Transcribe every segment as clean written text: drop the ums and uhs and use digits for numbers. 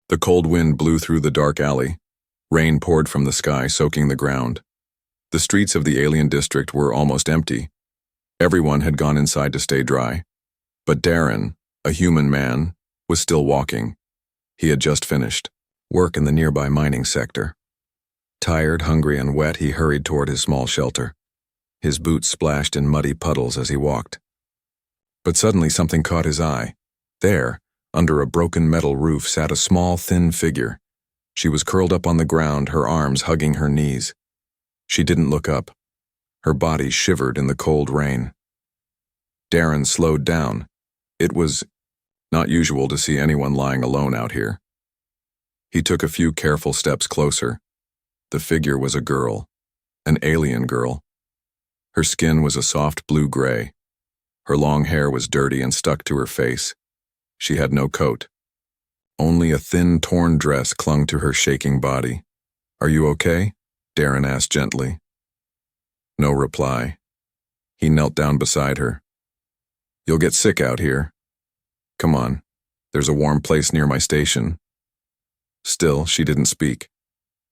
The cold wind blew through the dark alley. Rain poured from the sky, soaking the ground. The streets of the alien district were almost empty. Everyone had gone inside to stay dry. But Darren, a human man, was still walking. He had just finished work in the nearby mining sector. Tired, hungry, and wet, he hurried toward his small shelter. His boots splashed in muddy puddles as he walked. But suddenly something caught his eye. There, under a broken metal roof, sat a small, thin figure. She was curled up on the ground, her arms hugging her knees. She didn't look up. Her body shivered in the cold rain. Darren slowed down. It was not usual to see anyone lying alone out here. He took a few careful steps closer. The figure was a girl, an alien girl. Her skin was a soft blue-gray. Her long hair was dirty and stuck to her face. She had no coat. Only a thin, torn dress clung to her shaking body. "Are you okay?" Darren asked gently. No reply. He knelt down beside her. "You'll get sick out here. Come on, there's a warm place near my station." Still, she didn't speak.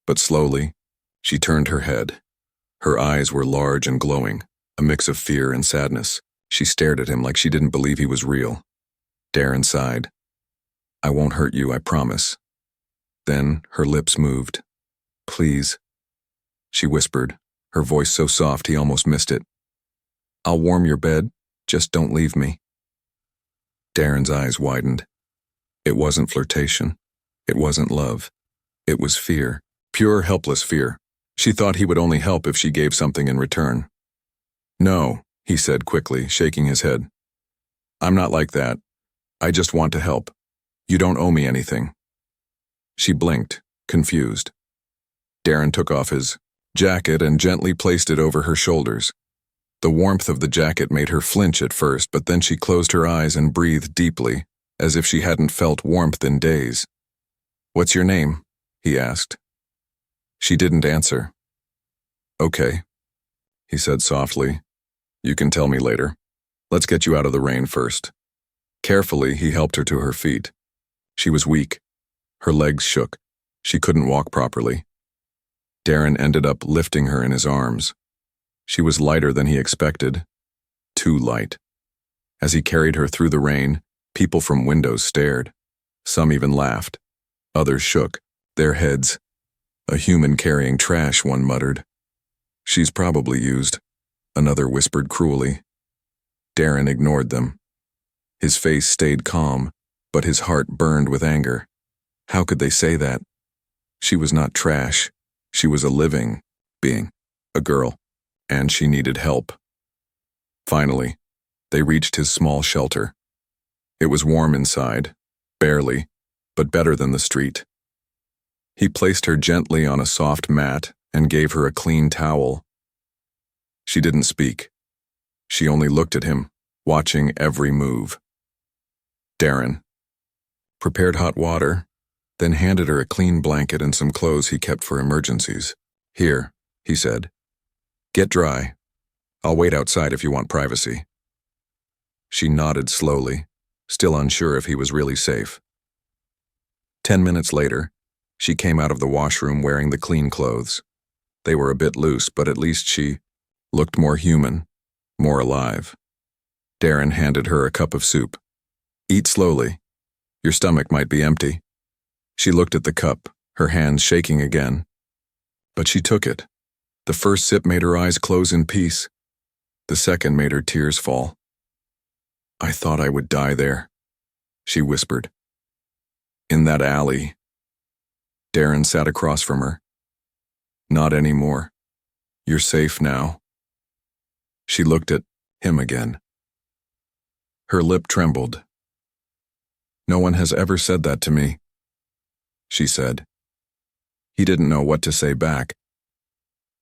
But slowly, she turned her head. Her eyes were large and glowing, a mix of fear and sadness. She stared at him like she didn't believe he was real. Darren sighed. "I won't hurt you, I promise." Then her lips moved. "Please," she whispered, her voice so soft he almost missed it. "I'll warm your bed, just don't leave me." Darren's eyes widened. It wasn't flirtation. It wasn't love. It was fear. Pure, helpless fear. She thought he would only help if she gave something in return. "No," he said quickly, shaking his head. "I'm not like that. I just want to help. You don't owe me anything." She blinked, confused. Darren took off his jacket and gently placed it over her shoulders. The warmth of the jacket made her flinch at first, but then she closed her eyes and breathed deeply, as if she hadn't felt warmth in days. "What's your name?" he asked. She didn't answer. "Okay," he said softly. "You can tell me later. Let's get you out of the rain first." Carefully, he helped her to her feet. She was weak. Her legs shook. She couldn't walk properly. Darren ended up lifting her in his arms. She was lighter than he expected. Too light. As he carried her through the rain, people from windows stared. Some even laughed. Others shook, their heads. "A human carrying trash," one muttered. "She's probably used," another whispered cruelly. Darren ignored them. His face stayed calm, but his heart burned with anger. How could they say that? She was not trash. She was a living being, a girl, and she needed help. Finally, they reached his small shelter. It was warm inside, barely, but better than the street. He placed her gently on a soft mat and gave her a clean towel. She didn't speak. She only looked at him, watching every move. Darren prepared hot water, then handed her a clean blanket and some clothes he kept for emergencies. "Here," he said. "Get dry. I'll wait outside if you want privacy." She nodded slowly, still unsure if he was really safe. 10 minutes later, she came out of the washroom wearing the clean clothes. They were a bit loose, but at least she looked more human, more alive. Darren handed her a cup of soup. "Eat slowly. Your stomach might be empty." She looked at the cup, her hands shaking again. But she took it. The first sip made her eyes close in peace. The second made her tears fall. "I thought I would die there," she whispered. "In that alley." Darren sat across from her. "Not anymore. You're safe now." She looked at him again. Her lip trembled. "No one has ever said that to me," she said. He didn't know what to say back.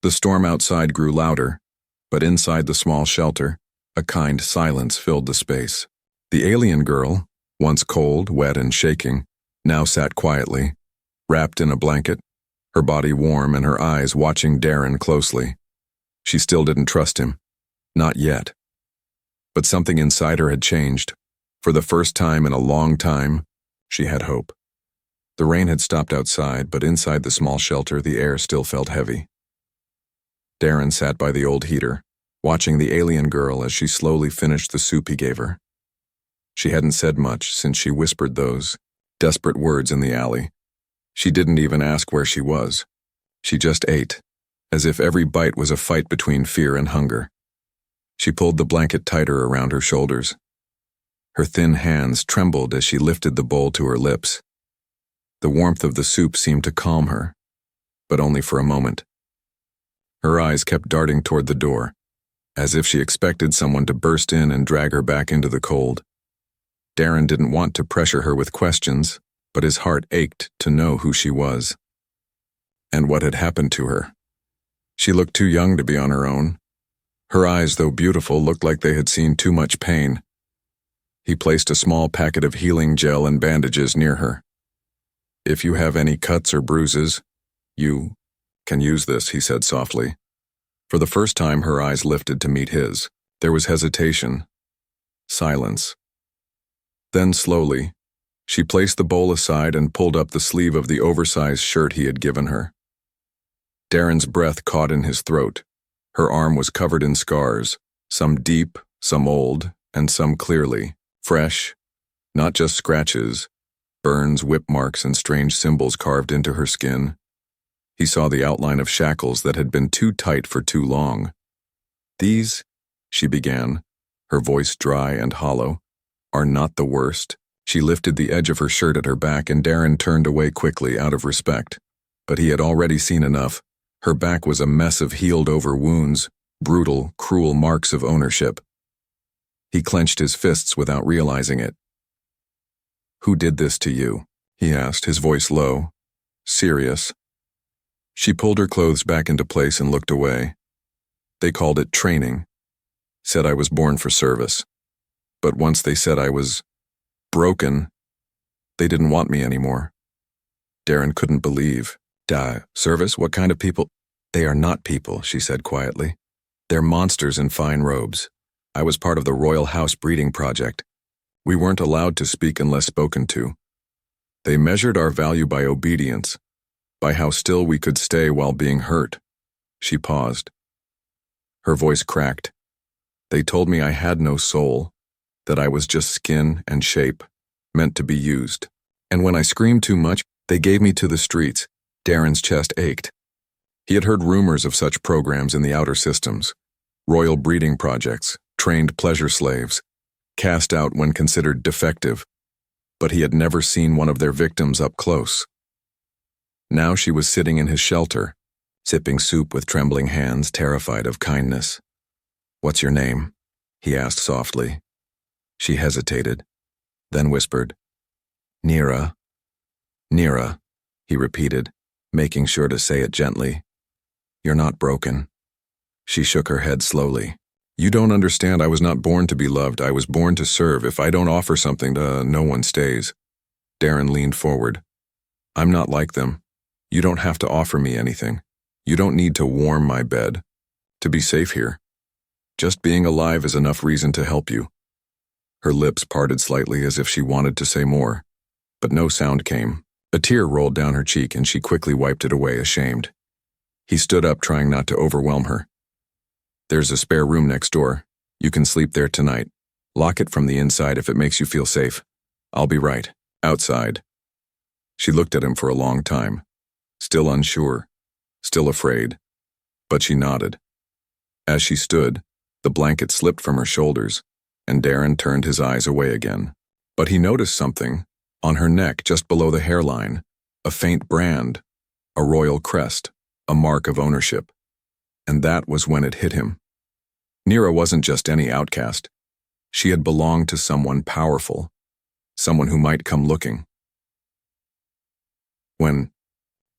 The storm outside grew louder, but inside the small shelter, a kind silence filled the space. The alien girl, once cold, wet, and shaking, now sat quietly, wrapped in a blanket, her body warm and her eyes watching Darren closely. She still didn't trust him. Not yet. But something inside her had changed. For the first time in a long time, she had hope. The rain had stopped outside, but inside the small shelter the air still felt heavy. Darren sat by the old heater, watching the alien girl as she slowly finished the soup he gave her. She hadn't said much since she whispered those desperate words in the alley. She didn't even ask where she was. She just ate, as if every bite was a fight between fear and hunger. She pulled the blanket tighter around her shoulders. Her thin hands trembled as she lifted the bowl to her lips. The warmth of the soup seemed to calm her, but only for a moment. Her eyes kept darting toward the door, as if she expected someone to burst in and drag her back into the cold. Darren didn't want to pressure her with questions, but his heart ached to know who she was and what had happened to her. She looked too young to be on her own. Her eyes, though beautiful, looked like they had seen too much pain. He placed a small packet of healing gel and bandages near her. "If you have any cuts or bruises, you can use this," he said softly. For the first time, her eyes lifted to meet his. There was hesitation, silence. Then slowly, she placed the bowl aside and pulled up the sleeve of the oversized shirt he had given her. Darren's breath caught in his throat. Her arm was covered in scars, some deep, some old, and some clearly fresh, not just scratches, burns, whip marks, and strange symbols carved into her skin. He saw the outline of shackles that had been too tight for too long. "These," she began, her voice dry and hollow, "are not the worst." She lifted the edge of her shirt at her back and Darren turned away quickly out of respect. But he had already seen enough. Her back was a mess of healed-over wounds, brutal, cruel marks of ownership. He clenched his fists without realizing it. "Who did this to you?" he asked, his voice low, serious. She pulled her clothes back into place and looked away. "They called it training. Said I was born for service. But once they said I was broken, they didn't want me anymore." Darren couldn't believe. Service? What kind of people?" "They are not people," she said quietly. "They're monsters in fine robes. I was part of the Royal House breeding project. We weren't allowed to speak unless spoken to. They measured our value by obedience, by how still we could stay while being hurt." She paused. Her voice cracked. "They told me I had no soul, that I was just skin and shape, meant to be used. And when I screamed too much, they gave me to the streets." Darren's chest ached. He had heard rumors of such programs in the outer systems. Royal breeding projects, trained pleasure slaves, cast out when considered defective. But he had never seen one of their victims up close. Now she was sitting in his shelter, sipping soup with trembling hands, terrified of kindness. "What's your name?" he asked softly. She hesitated, then whispered, "Nira." "Nira," he repeated, making sure to say it gently. "You're not broken." She shook her head slowly. "You don't understand. I was not born to be loved. I was born to serve. If I don't offer something, no one stays." Darren leaned forward. "I'm not like them. You don't have to offer me anything. You don't need to warm my bed to be safe here. Just being alive is enough reason to help you." Her lips parted slightly as if she wanted to say more, but no sound came. A tear rolled down her cheek and she quickly wiped it away, ashamed. He stood up, trying not to overwhelm her. "There's a spare room next door. You can sleep there tonight. Lock it from the inside if it makes you feel safe. I'll be right outside." She looked at him for a long time, still unsure, still afraid, but she nodded. As she stood, the blanket slipped from her shoulders, and Darren turned his eyes away again. But he noticed something on her neck just below the hairline, a faint brand, a royal crest, a mark of ownership. And that was when it hit him. Nira wasn't just any outcast. She had belonged to someone powerful, someone who might come looking. When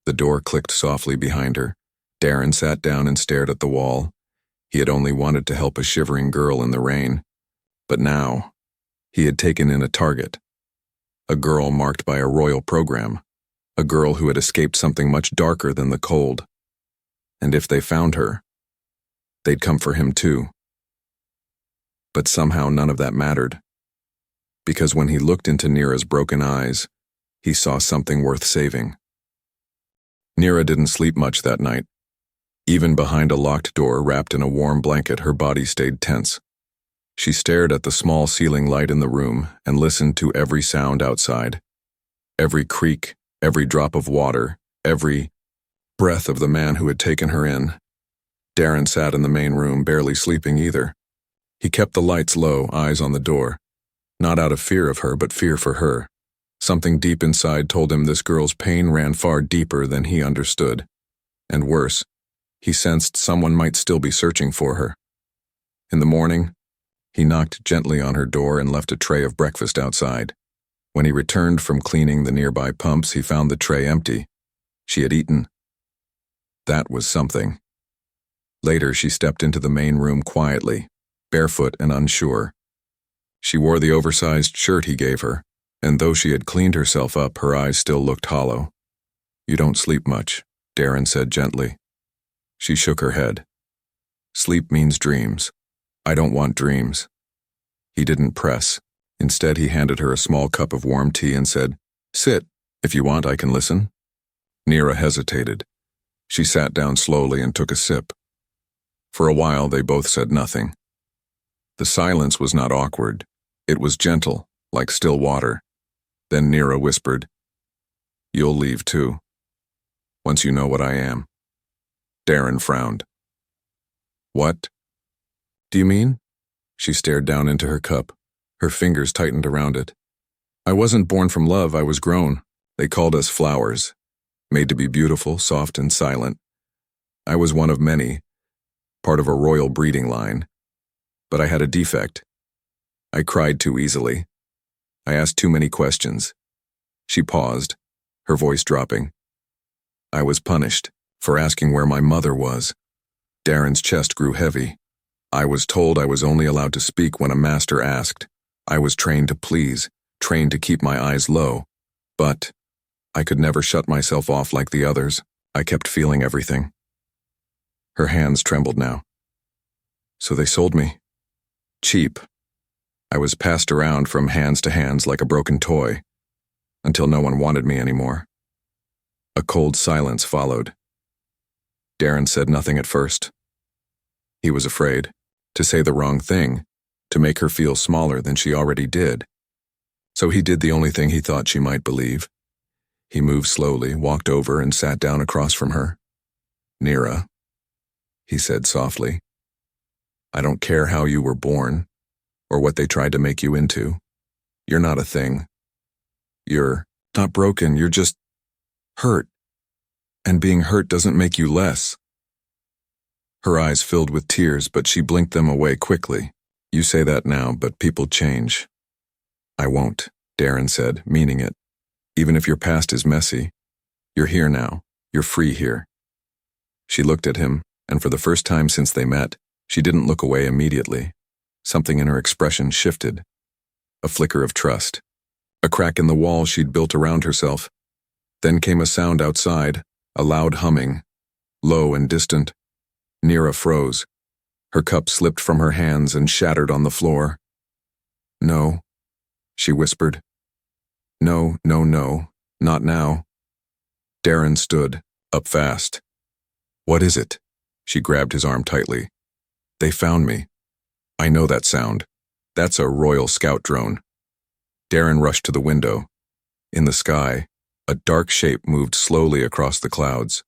the door clicked softly behind her, Darren sat down and stared at the wall. He had only wanted to help a shivering girl in the rain. But now, he had taken in a target. A girl marked by a royal program. A girl who had escaped something much darker than the cold. And if they found her, they'd come for him too. But somehow none of that mattered. Because when he looked into Nira's broken eyes, he saw something worth saving. Neera didn't sleep much that night. Even behind a locked door wrapped in a warm blanket, her body stayed tense. She stared at the small ceiling light in the room and listened to every sound outside. Every creak, every drop of water, every breath of the man who had taken her in. Darren sat in the main room, barely sleeping either. He kept the lights low, eyes on the door. Not out of fear of her, but fear for her. Something deep inside told him this girl's pain ran far deeper than he understood. And worse, he sensed someone might still be searching for her. In the morning, he knocked gently on her door and left a tray of breakfast outside. When he returned from cleaning the nearby pumps, he found the tray empty. She had eaten. That was something. Later, she stepped into the main room quietly, barefoot and unsure. She wore the oversized shirt he gave her, and though she had cleaned herself up, her eyes still looked hollow. "You don't sleep much," Darren said gently. She shook her head. "Sleep means dreams. I don't want dreams." He didn't press. Instead, he handed her a small cup of warm tea and said, "Sit. If you want, I can listen." Neera hesitated. She sat down slowly and took a sip. For a while, they both said nothing. The silence was not awkward. It was gentle, like still water. Then Neera whispered, "You'll leave too. Once you know what I am." Darren frowned. "What do you mean?" She stared down into her cup. Her fingers tightened around it. "I wasn't born from love, I was grown. They called us flowers, made to be beautiful, soft, and silent. I was one of many, part of a royal breeding line. But I had a defect. I cried too easily. I asked too many questions." She paused, her voice dropping. "I was punished for asking where my mother was." Darren's chest grew heavy. "I was told I was only allowed to speak when a master asked. I was trained to please, trained to keep my eyes low. But I could never shut myself off like the others. I kept feeling everything." Her hands trembled now. "So they sold me. Cheap. I was passed around from hands to hands like a broken toy, until no one wanted me anymore." A cold silence followed. Darren said nothing at first. He was afraid to say the wrong thing, to make her feel smaller than she already did. So he did the only thing he thought she might believe. He moved slowly, walked over, and sat down across from her. "Neera," he said softly, "I don't care how you were born, or what they tried to make you into. You're not a thing. You're not broken, you're just hurt. And being hurt doesn't make you less." Her eyes filled with tears, but she blinked them away quickly. "You say that now, but people change." "I won't," Darren said, meaning it. "Even if your past is messy, you're here now. You're free here." She looked at him, and for the first time since they met, she didn't look away immediately. Something in her expression shifted. A flicker of trust. A crack in the wall she'd built around herself. Then came a sound outside, a loud humming, low and distant. Neera froze. Her cup slipped from her hands and shattered on the floor. "No," she whispered. "No, no, no, not now." Darren stood, up fast. "What is it?" She grabbed his arm tightly. "They found me. I know that sound. That's a Royal Scout drone." Darren rushed to the window. In the sky, a dark shape moved slowly across the clouds,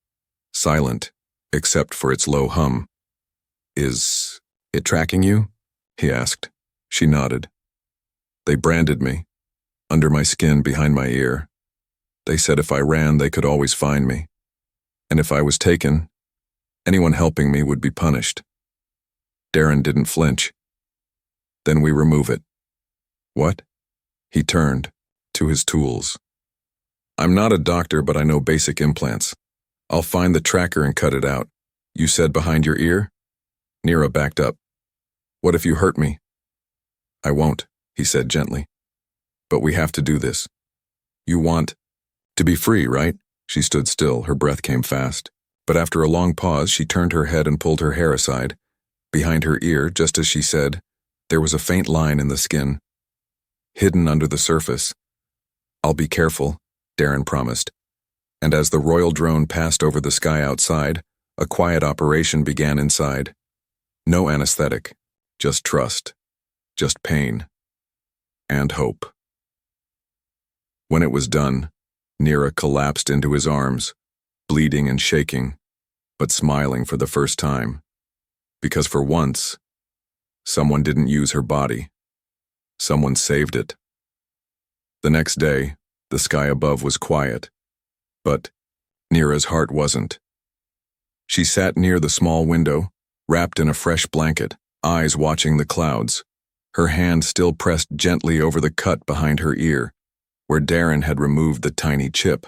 silent, except for its low hum. "Is it tracking you?" he asked. She nodded. "They branded me, under my skin, behind my ear. They said if I ran, they could always find me. And if I was taken, anyone helping me would be punished." Darren didn't flinch. "Then we remove it." "What?" He turned to his tools. "I'm not a doctor, but I know basic implants. I'll find the tracker and cut it out. You said behind your ear?" Neera backed up. "What if you hurt me?" "I won't," he said gently. "But we have to do this. You want to be free, right?" She stood still, her breath came fast. But after a long pause, she turned her head and pulled her hair aside. Behind her ear, just as she said, there was a faint line in the skin, hidden under the surface. "I'll be careful," Darren promised. And as the royal drone passed over the sky outside, a quiet operation began inside. No anesthetic, just trust, just pain, and hope. When it was done, Neera collapsed into his arms, bleeding and shaking, but smiling for the first time. Because for once, someone didn't use her body. Someone saved it. The next day, the sky above was quiet, but Neera's heart wasn't. She sat near the small window, wrapped in a fresh blanket, eyes watching the clouds, her hand still pressed gently over the cut behind her ear, where Darren had removed the tiny chip.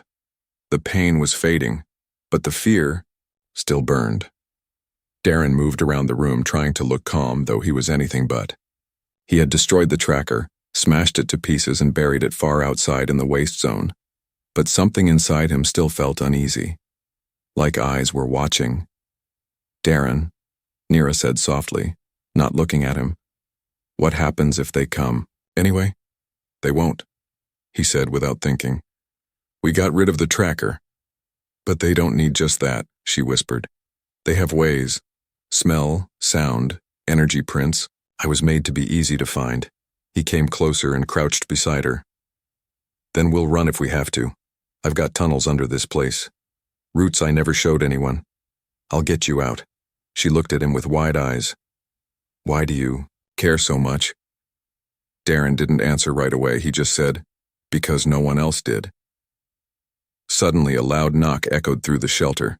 The pain was fading, but the fear still burned. Darren moved around the room trying to look calm, though he was anything but. He had destroyed the tracker, smashed it to pieces and buried it far outside in the waste zone. But something inside him still felt uneasy, like eyes were watching. Darren, Neera said softly, not looking at him. What happens if they come? Anyway, they won't, he said without thinking. We got rid of the tracker. But they don't need just that, she whispered. They have ways. Smell, sound, energy prints. I was made to be easy to find. He came closer and crouched beside her. Then we'll run if we have to. I've got tunnels under this place. Routes I never showed anyone. I'll get you out. She looked at him with wide eyes. Why do you care so much? Darren didn't answer right away. He just said, because no one else did. Suddenly, a loud knock echoed through the shelter.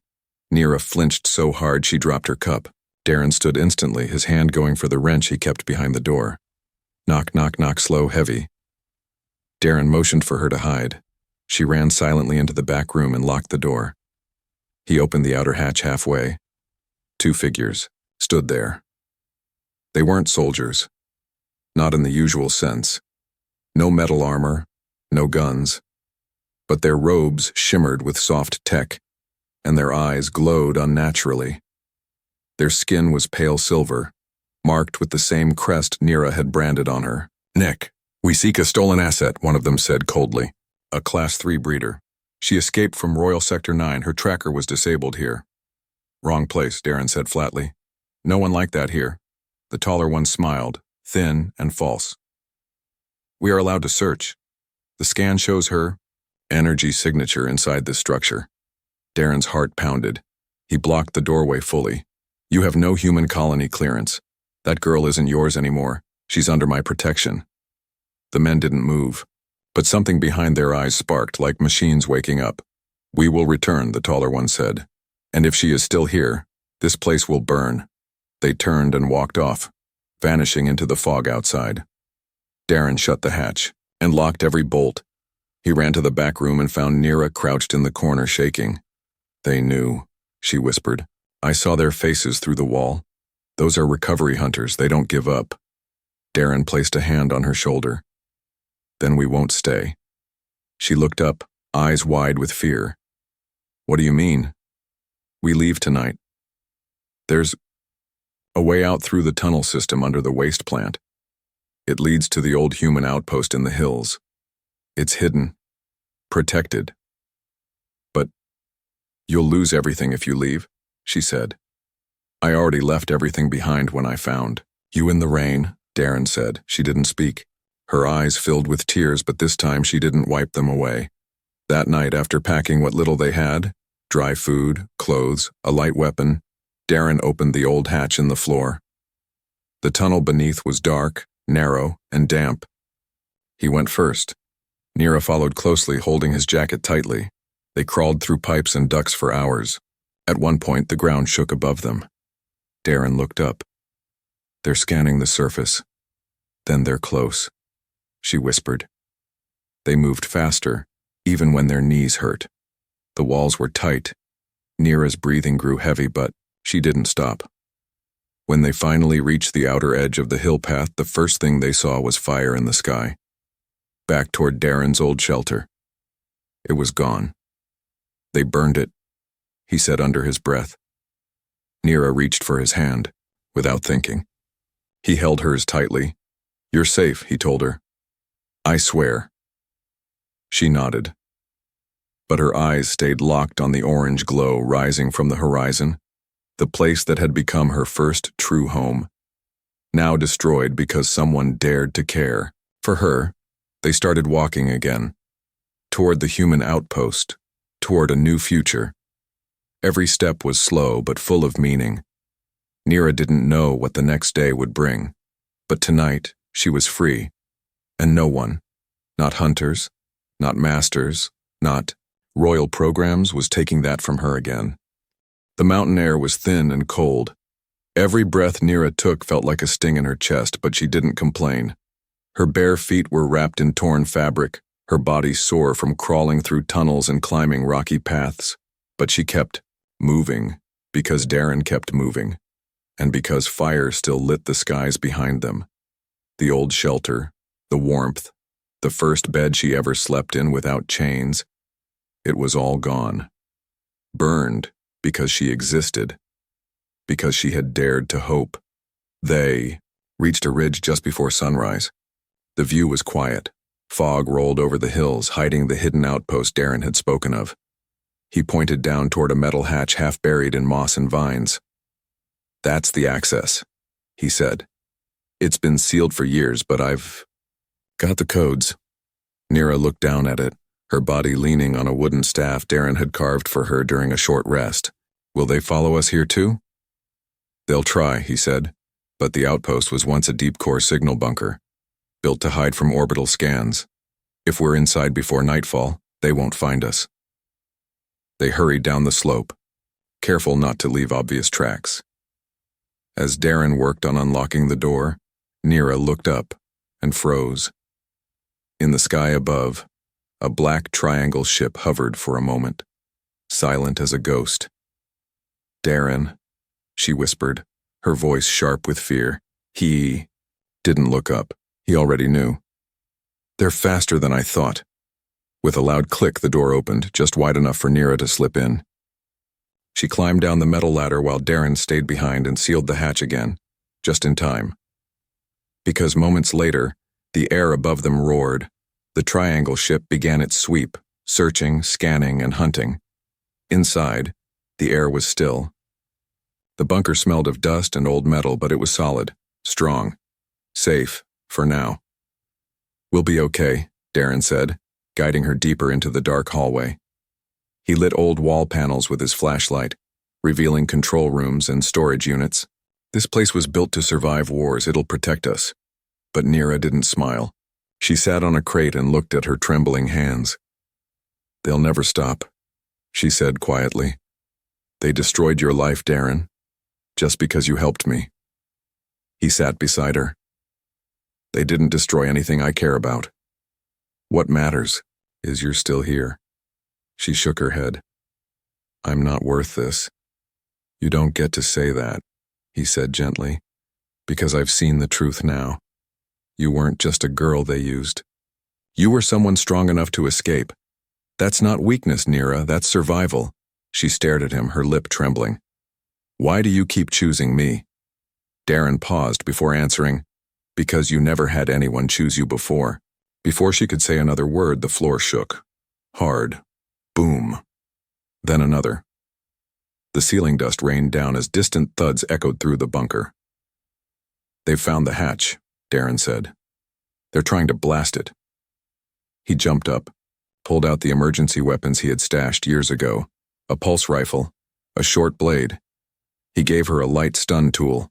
Neera flinched so hard she dropped her cup. Darren stood instantly, his hand going for the wrench he kept behind the door. Knock, knock, knock, slow, heavy. Darren motioned for her to hide. She ran silently into the back room and locked the door. He opened the outer hatch halfway. 2 figures stood there. They weren't soldiers. Not in the usual sense. No metal armor, no guns. But their robes shimmered with soft tech, and their eyes glowed unnaturally. Their skin was pale silver, marked with the same crest Neera had branded on her neck. We seek a stolen asset, one of them said coldly. A Class 3 breeder. She escaped from Royal Sector 9. Her tracker was disabled here. Wrong place, Darren said flatly. No one like that here. The taller one smiled, thin and false. We are allowed to search. The scan shows her energy signature inside this structure. Darren's heart pounded. He blocked the doorway fully. You have no human colony clearance. That girl isn't yours anymore. She's under my protection. The men didn't move, but something behind their eyes sparked like machines waking up. We will return, the taller one said. And if she is still here, this place will burn. They turned and walked off, vanishing into the fog outside. Darren shut the hatch and locked every bolt. He ran to the back room and found Neera crouched in the corner shaking. They knew, she whispered. I saw their faces through the wall. Those are recovery hunters. They don't give up. Darren placed a hand on her shoulder. Then we won't stay. She looked up, eyes wide with fear. What do you mean? We leave tonight. There's a way out through the tunnel system under the waste plant. It leads to the old human outpost in the hills. It's hidden, protected. But you'll lose everything if you leave, she said. I already left everything behind when I found you in the rain, Darren said. She didn't speak. Her eyes filled with tears, but this time she didn't wipe them away. That night, after packing what little they had, dry food, clothes, a light weapon, Darren opened the old hatch in the floor. The tunnel beneath was dark, narrow, and damp. He went first. Neera followed closely, holding his jacket tightly. They crawled through pipes and ducts for hours. At one point, the ground shook above them. Darren looked up. They're scanning the surface. Then they're close, she whispered. They moved faster, even when their knees hurt. The walls were tight. Neera's breathing grew heavy, but she didn't stop. When they finally reached the outer edge of the hill path, the first thing they saw was fire in the sky. Back toward Darren's old shelter. It was gone. They burned it, he said under his breath. Neera reached for his hand, without thinking. He held hers tightly. You're safe, he told her. I swear. She nodded. but her eyes stayed locked on the orange glow rising from the horizon, the place that had become her first true home. Now destroyed because someone dared to care. For her, they started walking again, toward the human outpost, toward a new future. Every step was slow but full of meaning. Neera didn't know what the next day would bring, but tonight she was free, and no one, not hunters, not masters, not royal programs, was taking that from her again. The mountain air was thin and cold. Every breath Neera took felt like a sting in her chest, but she didn't complain. Her bare feet were wrapped in torn fabric, her body sore from crawling through tunnels and climbing rocky paths, but she kept moving because Darren kept moving, and because fire still lit the skies behind them. The old shelter, the warmth, the first bed she ever slept in without chains, it was all gone. Burned because she existed, because she had dared to hope. They reached a ridge just before sunrise. The view was quiet. Fog rolled over the hills, hiding the hidden outpost Darren had spoken of. He pointed down toward a metal hatch half buried in moss and vines. "That's the access," he said. "It's been sealed for years, but I've got the codes." Neera looked down at it, her body leaning on a wooden staff Darren had carved for her during a short rest. "Will they follow us here too?" "They'll try," he said, but the outpost was once a deep-core signal bunker, built to hide from orbital scans. If we're inside before nightfall, they won't find us. They hurried down the slope, careful not to leave obvious tracks. As Darren worked on unlocking the door, Neera looked up and froze. In the sky above, a black triangle ship hovered for a moment, silent as a ghost. "Darren," she whispered, her voice sharp with fear. He didn't look up. He already knew. "They're faster than I thought." With a loud click, the door opened, just wide enough for Neera to slip in. She climbed down the metal ladder while Darren stayed behind and sealed the hatch again, just in time. Because moments later, the air above them roared. The triangle ship began its sweep, searching, scanning, and hunting. Inside, the air was still. The bunker smelled of dust and old metal, but it was solid, strong, safe, for now. "We'll be okay," Darren said, guiding her deeper into the dark hallway. He lit old wall panels with his flashlight, revealing control rooms and storage units. "This place was built to survive wars. It'll protect us." But Neera didn't smile. She sat on a crate and looked at her trembling hands. "They'll never stop," she said quietly. "They destroyed your life, Darren, just because you helped me." He sat beside her. "They didn't destroy anything I care about. What matters is you're still here." She shook her head. "I'm not worth this." "You don't get to say that," he said gently, "because I've seen the truth now. You weren't just a girl they used. You were someone strong enough to escape. That's not weakness, Neera, that's survival." She stared at him, her lip trembling. "Why do you keep choosing me?" Darren paused before answering, "Because you never had anyone choose you before." Before she could say another word, the floor shook. Hard. Boom. Then another. The ceiling dust rained down as distant thuds echoed through the bunker. "They've found the hatch," Darren said. "They're trying to blast it." He jumped up, pulled out the emergency weapons he had stashed years ago, a pulse rifle, a short blade. He gave her a light stun tool.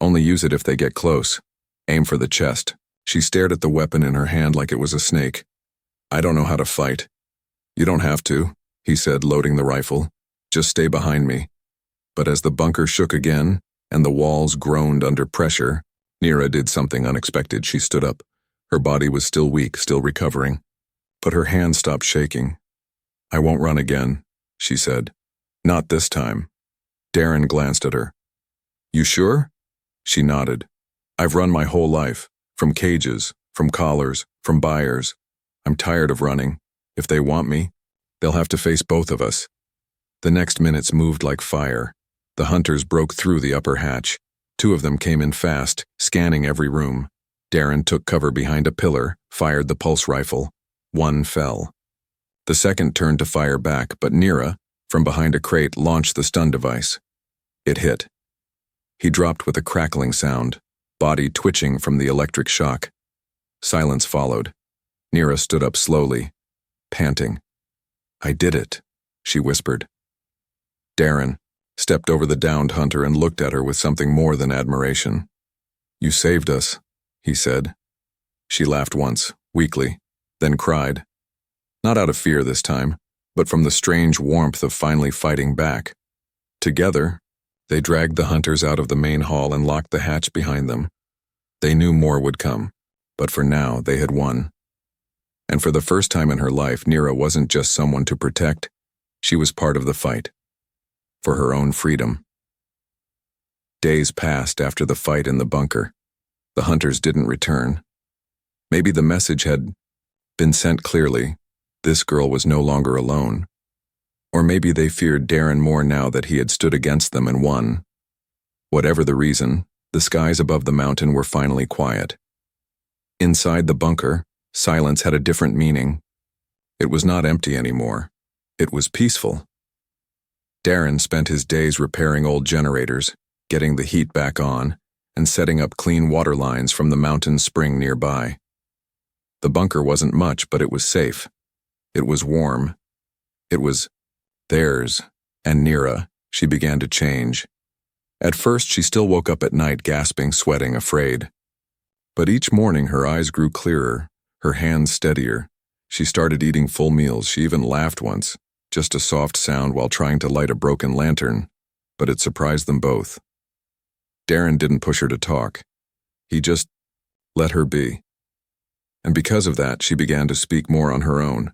"Only use it if they get close. Aim for the chest." She stared at the weapon in her hand like it was a snake. "I don't know how to fight." "You don't have to," he said, loading the rifle. "Just stay behind me." But as the bunker shook again, and the walls groaned under pressure, Neera did something unexpected. She stood up. Her body was still weak, still recovering. But her hand stopped shaking. "I won't run again," she said. "Not this time." Darren glanced at her. "You sure?" She nodded. "I've run my whole life. From cages, from collars, from buyers. I'm tired of running. If they want me, they'll have to face both of us." The next minutes moved like fire. The hunters broke through the upper hatch. 2 of them came in fast, scanning every room. Darren took cover behind a pillar, fired the pulse rifle. 1 fell. The second turned to fire back, but Nira, from behind a crate, launched the stun device. It hit. He dropped with a crackling sound, body twitching from the electric shock. Silence followed. Nira stood up slowly, panting. "I did it," she whispered. Darren stepped over the downed hunter and looked at her with something more than admiration. "You saved us," he said. She laughed once, weakly, then cried. Not out of fear this time, but from the strange warmth of finally fighting back. Together, they dragged the hunters out of the main hall and locked the hatch behind them. They knew more would come, but for now they had won. And for the first time in her life, Nira wasn't just someone to protect, she was part of the fight. For her own freedom. Days passed after the fight in the bunker. The hunters didn't return. Maybe the message had been sent clearly. This girl was no longer alone. Or maybe they feared Darren more now that he had stood against them and won. Whatever the reason, the skies above the mountain were finally quiet. Inside the bunker, silence had a different meaning. It was not empty anymore. It was peaceful. Darren spent his days repairing old generators, getting the heat back on, and setting up clean water lines from the mountain spring nearby. The bunker wasn't much, but it was safe. It was warm. It was theirs, and Nira, she began to change. At first, she still woke up at night gasping, sweating, afraid. But each morning her eyes grew clearer, her hands steadier. She started eating full meals. She even laughed once, just a soft sound while trying to light a broken lantern, but it surprised them both. Darren didn't push her to talk. He just let her be. And because of that, she began to speak more on her own.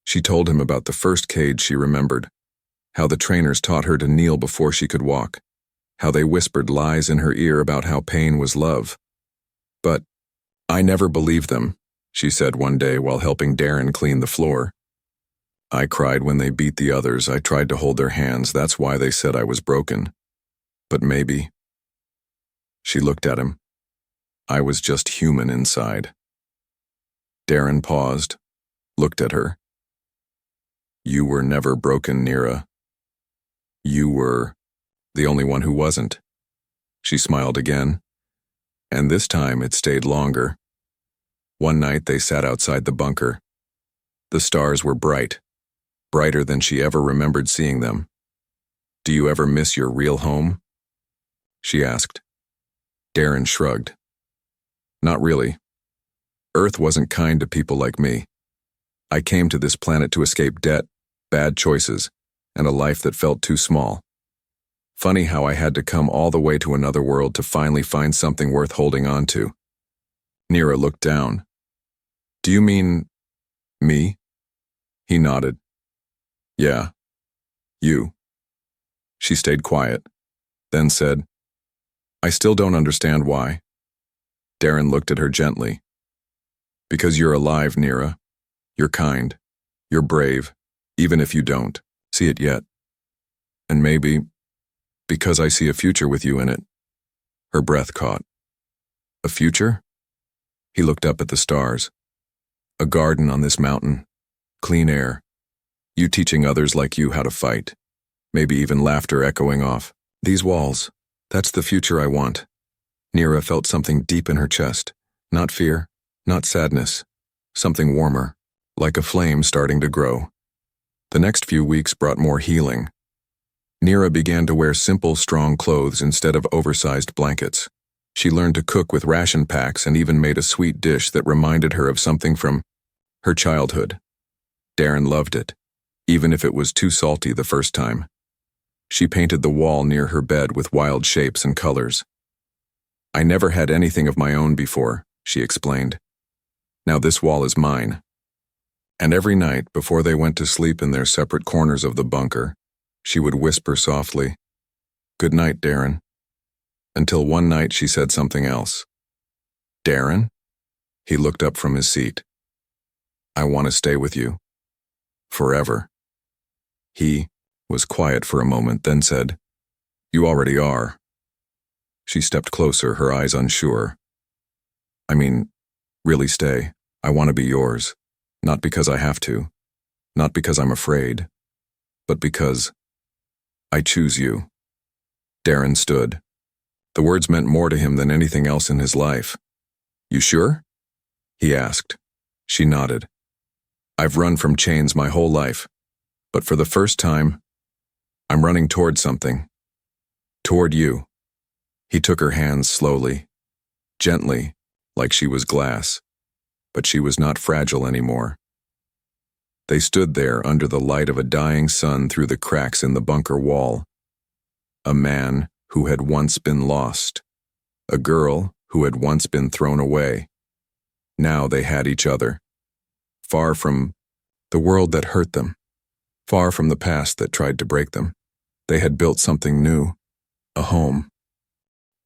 She told him about the first cage she remembered, how the trainers taught her to kneel before she could walk, how they whispered lies in her ear about how pain was love. "But I never believed them," she said one day while helping Darren clean the floor. "I cried when they beat the others. I tried to hold their hands. That's why they said I was broken. But maybe..." She looked at him. "I was just human inside." Darren paused, looked at her. "You were never broken, Nira. You were the only one who wasn't." She smiled again, and this time it stayed longer. One night they sat outside the bunker. The stars were bright, brighter than she ever remembered seeing them. "Do you ever miss your real home?" she asked. Darren shrugged. "Not really. Earth wasn't kind to people like me. I came to this planet to escape debt, bad choices, and a life that felt too small. Funny how I had to come all the way to another world to finally find something worth holding on to." Nira looked down. "Do you mean me?" He nodded. "Yeah, you." She stayed quiet, then said, "I still don't understand why." Darren looked at her gently. "Because you're alive, Nira. You're kind. You're brave, even if you don't see it yet. And maybe because I see a future with you in it." Her breath caught. "A future?" He looked up at the stars. "A garden on this mountain. Clean air. You teaching others like you how to fight. Maybe even laughter echoing off. These walls. That's the future I want." Nira felt something deep in her chest. Not fear, not sadness. Something warmer, like a flame starting to grow. The next few weeks brought more healing. Nira began to wear simple, strong clothes instead of oversized blankets. She learned to cook with ration packs and even made a sweet dish that reminded her of something from her childhood. Darren loved it, even if it was too salty the first time. She painted the wall near her bed with wild shapes and colors. "I never had anything of my own before," she explained. "Now this wall is mine." And every night, before they went to sleep in their separate corners of the bunker, she would whisper softly, "Good night, Darren." Until one night she said something else. "Darren?" He looked up from his seat. "I want to stay with you. Forever." He was quiet for a moment, then said, "You already are." She stepped closer, her eyes unsure. "I mean, really stay. I want to be yours. Not because I have to, Not because I'm afraid, but because I choose you. Darren stood. The words meant more to him than anything else in his life. You sure? He asked. She nodded. I've run from chains my whole life, but for the first time, I'm running toward something. Toward you. He took her hands slowly, gently, like she was glass, but she was not fragile anymore. They stood there under the light of a dying sun through the cracks in the bunker wall. A man who had once been lost. A girl who had once been thrown away. Now they had each other. Far from the world that hurt them. Far from the past that tried to break them. They had built something new. A home.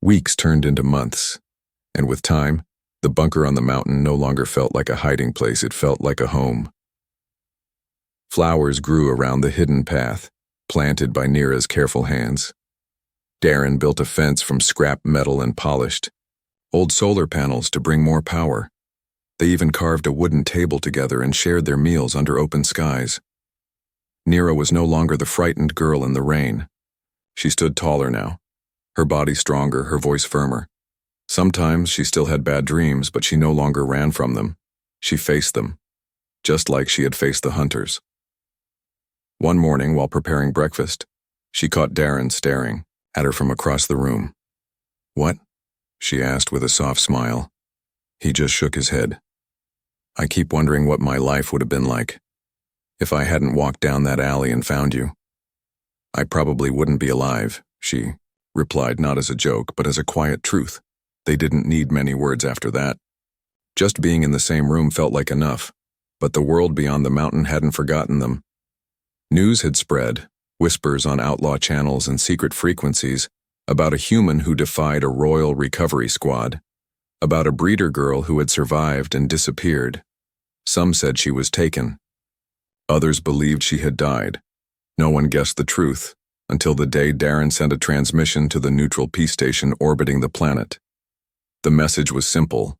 Weeks turned into months, and with time, the bunker on the mountain no longer felt like a hiding place, it felt like a home. Flowers grew around the hidden path, planted by Neera's careful hands. Darren built a fence from scrap metal and polished old solar panels to bring more power. They even carved a wooden table together and shared their meals under open skies. Neera was no longer the frightened girl in the rain. She stood taller now, her body stronger, her voice firmer. Sometimes she still had bad dreams, but she no longer ran from them. She faced them, just like she had faced the hunters. One morning, while preparing breakfast, she caught Darren staring at her from across the room. What? She asked with a soft smile. He just shook his head. I keep wondering what my life would have been like if I hadn't walked down that alley and found you. I probably wouldn't be alive, she replied, not as a joke, but as a quiet truth. They didn't need many words after that. Just being in the same room felt like enough, but the world beyond the mountain hadn't forgotten them. News had spread, whispers on outlaw channels and secret frequencies, about a human who defied a royal recovery squad, about a breeder girl who had survived and disappeared. Some said she was taken. Others believed she had died. No one guessed the truth, until the day Darren sent a transmission to the neutral peace station orbiting the planet. The message was simple.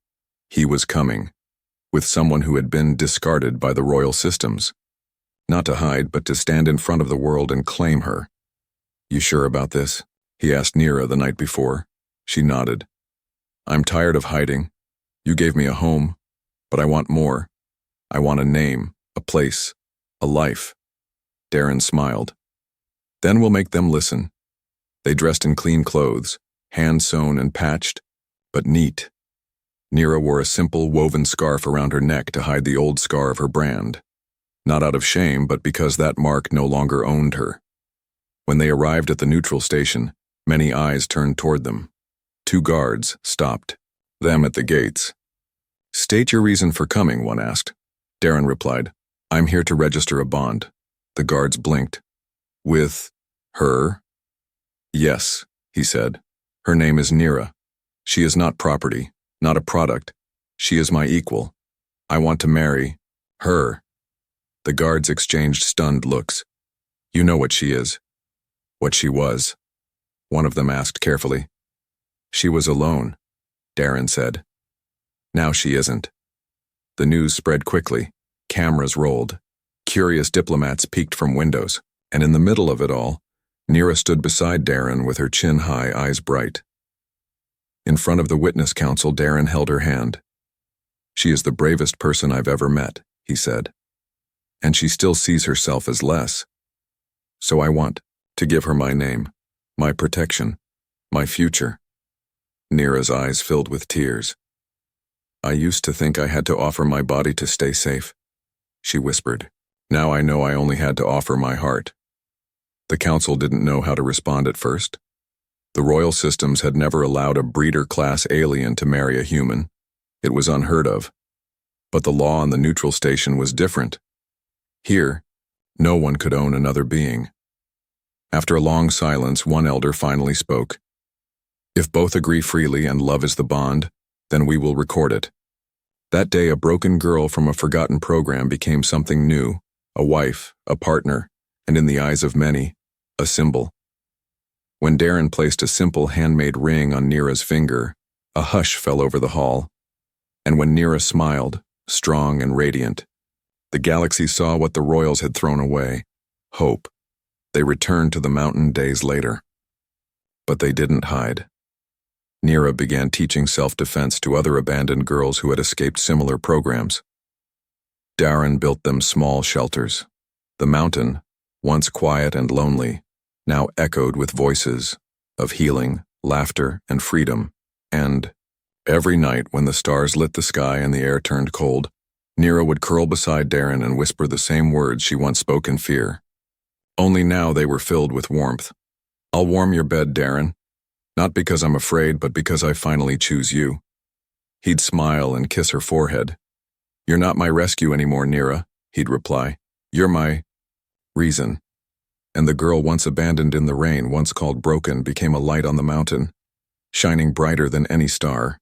He was coming, with someone who had been discarded by the royal systems. Not to hide, but to stand in front of the world and claim her. You sure about this? He asked Neera the night before. She nodded. I'm tired of hiding. You gave me a home, but I want more. I want a name, a place, a life. Darren smiled. Then we'll make them listen. They dressed in clean clothes, hand-sewn and patched, but neat. Neera wore a simple woven scarf around her neck to hide the old scar of her brand. Not out of shame, but because that mark no longer owned her. When they arrived at the neutral station, many eyes turned toward them. 2 guards stopped them at the gates. State your reason for coming, one asked. Darren replied, I'm here to register a bond. The guards blinked. With her? Yes, he said. Her name is Neera. She is not property, not a product. She is my equal. I want to marry her. The guards exchanged stunned looks. You know what she is. What she was. One of them asked carefully. She was alone, Darren said. Now she isn't. The news spread quickly. Cameras rolled. Curious diplomats peeked from windows, and in the middle of it all, Neera stood beside Darren with her chin high, eyes bright. In front of the witness council, Darren held her hand. She is the bravest person I've ever met, he said. And she still sees herself as less. So I want to give her my name, my protection, my future. Neera's eyes filled with tears. I used to think I had to offer my body to stay safe, she whispered. Now I know I only had to offer my heart. The council didn't know how to respond at first. The royal systems had never allowed a breeder-class alien to marry a human. It was unheard of. But the law on the neutral station was different. Here, no one could own another being. After a long silence, one elder finally spoke. If both agree freely and love is the bond, then we will record it. That day, a broken girl from a forgotten program became something new, a wife, a partner, and in the eyes of many, a symbol. When Darren placed a simple handmade ring on Neera's finger, a hush fell over the hall. And when Neera smiled, strong and radiant, The galaxy saw what the royals had thrown away: hope. They returned to the mountain days later. But they didn't hide. Neera began teaching self-defense to other abandoned girls who had escaped similar programs. Darren built them small shelters. The mountain, once quiet and lonely, now echoed with voices of healing, laughter, and freedom. And every night when the stars lit the sky and the air turned cold, Neera would curl beside Darren and whisper the same words she once spoke in fear. Only now they were filled with warmth. "I'll warm your bed, Darren. Not because I'm afraid, but because I finally choose you." He'd smile and kiss her forehead. "You're not my rescue anymore, Neera," he'd reply. "You're my reason." And the girl once abandoned in the rain, once called broken, became a light on the mountain, shining brighter than any star.